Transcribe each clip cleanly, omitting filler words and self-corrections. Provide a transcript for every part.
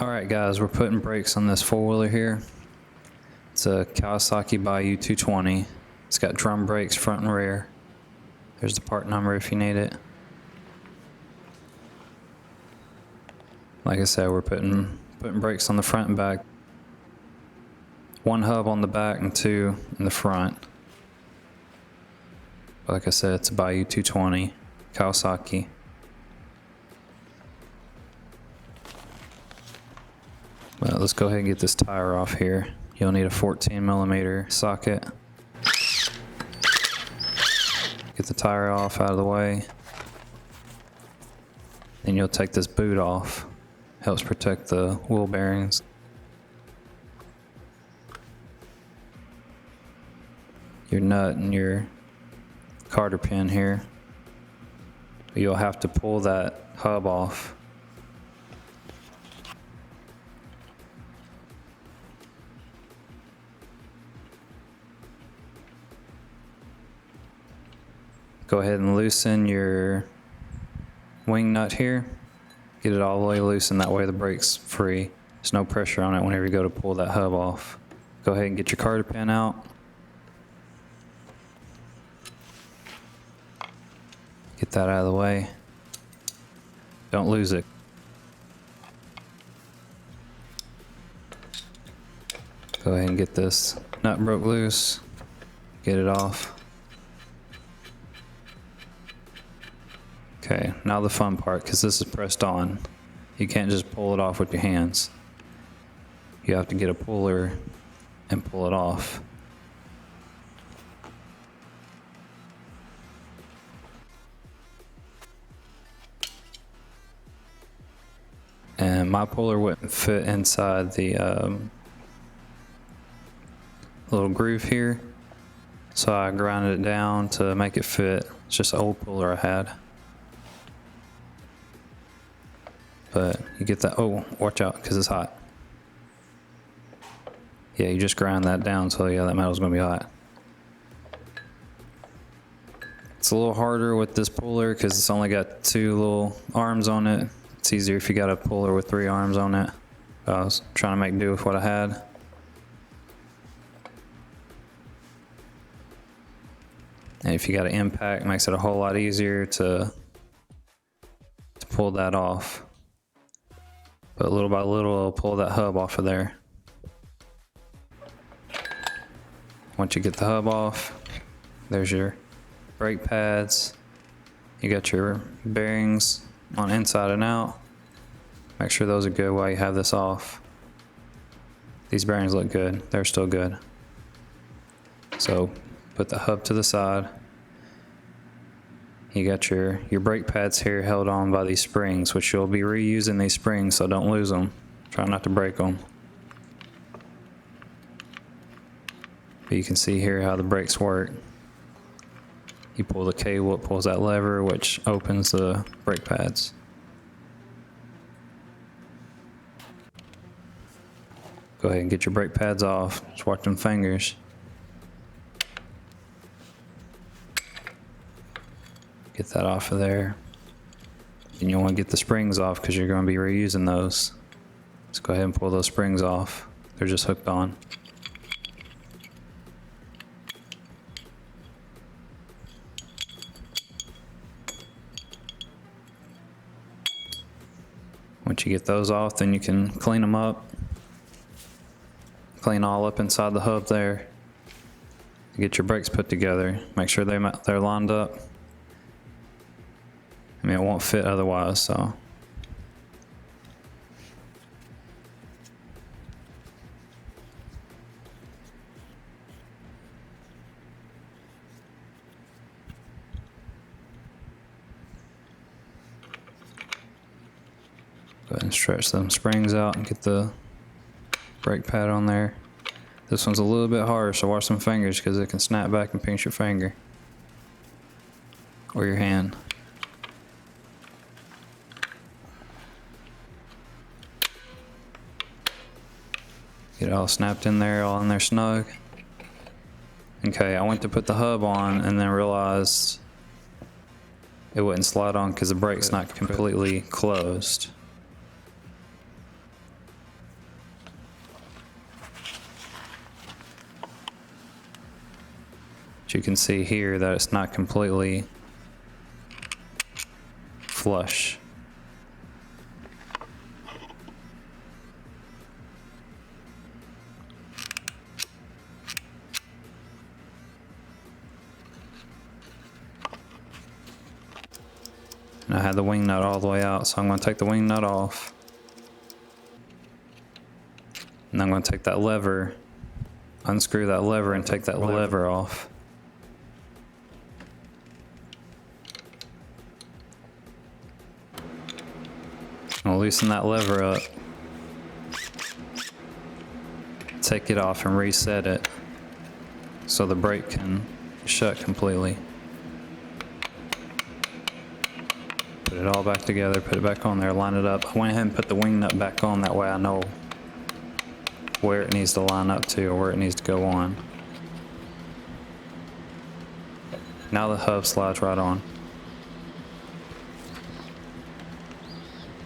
Alright guys, we're putting brakes on this four-wheeler here. It's a Kawasaki Bayou 220. It's got drum brakes front and rear. There's the part number if you need it. Like I said, we're putting brakes on the front and back. One hub on the back and two in the front. Like I said, it's a Bayou 220 Kawasaki. Well, let's go ahead and get this tire off here. You'll need a 14mm socket. Get the tire off out of the way. Then you'll take this boot off. Helps protect the wheel bearings. Your nut and your carter pin here. You'll have to pull that hub off. Go ahead and loosen your wing nut here. Get it all the way loose, and that way the brake's free. There's no pressure on it whenever you go to pull that hub off. Go ahead and get your carter pin out. Get that out of the way. Don't lose it. Go ahead and get this nut broke loose. Get it off. Okay, now the fun part, because this is pressed on. You can't just pull it off with your hands. You have to get a puller and pull it off. And my puller wouldn't fit inside the little groove here, so I grinded it down to make it fit. It's just an old puller I had. But you get that, oh, watch out, because it's hot. Yeah, you just grind that down, so yeah, that metal's gonna be hot. It's a little harder with this puller because it's only got two little arms on it. It's easier if you got a puller with three arms on it. I was trying to make do with what I had. And if you got an impact, it makes it a whole lot easier to pull that off. But little by little, I'll pull that hub off of there. Once you get the hub off, there's your brake pads. You got your bearings on inside and out. Make sure those are good while you have this off. These bearings look good. They're still good. So put the hub to the side. You got your brake pads here held on by these springs, which you'll be reusing these springs, so don't lose them. Try not to break them. But you can see here how the brakes work. You pull the cable, it pulls that lever, which opens the brake pads. Go ahead and get your brake pads off. Just watch them fingers. Get that off of there. And you want to get the springs off because you're going to be reusing those. Let's go ahead and pull those springs off. They're just hooked on. Once you get those off, then you can clean them up. Clean all up inside the hub there. Get your brakes put together. Make sure they're lined up. I mean, it won't fit otherwise, so. Go ahead and stretch them springs out and get the brake pad on there. This one's a little bit harder, so watch some fingers because it can snap back and pinch your finger or your hand. Get it all snapped in there, all in there snug. Okay, I went to put the hub on and then realized it wouldn't slide on because the brake's not completely closed. But you can see here that it's not completely flush. And I had the wing nut all the way out, so I'm going to take the wing nut off. And I'm going to take that lever, unscrew that lever and take that lever off. I'll loosen that lever up, take it off and reset it so the brake can shut completely. Put it all back together, put it back on there, line it up. I went ahead and put the wing nut back on, that way I know where it needs to line up to or where it needs to go on. Now the hub slides right on.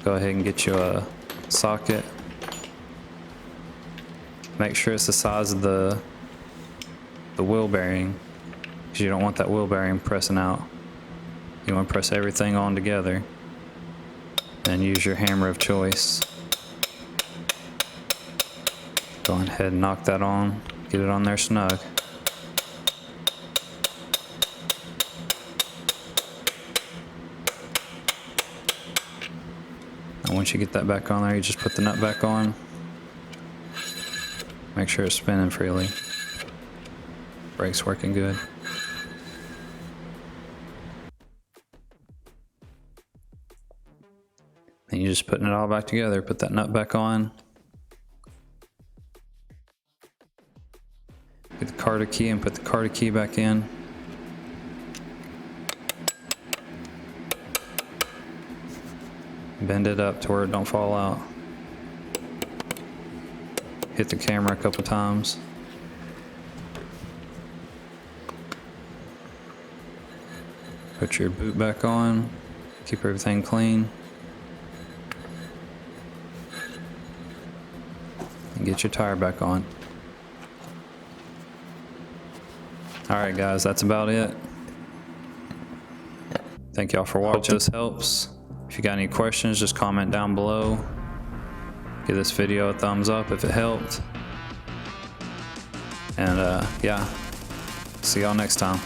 Go ahead and get you a socket. Make sure it's the size of the wheel bearing, because you don't want that wheel bearing pressing out. You want to press everything on together and use your hammer of choice. Go ahead and knock that on, get it on there snug. And once you get that back on there, you just put the nut back on. Make sure it's spinning freely. Brake's working good. And you're just putting it all back together. Put that nut back on. Get the Carter key and put the Carter key back in. Bend it up to where it don't fall out. Hit the camera a couple times. Put your boot back on. Keep everything clean. And get your tire back on. Alright guys, that's about it. Thank y'all for watching. Hope this helps. If you got any questions, just comment down below. Give this video a thumbs up if it helped. And yeah, see y'all next time.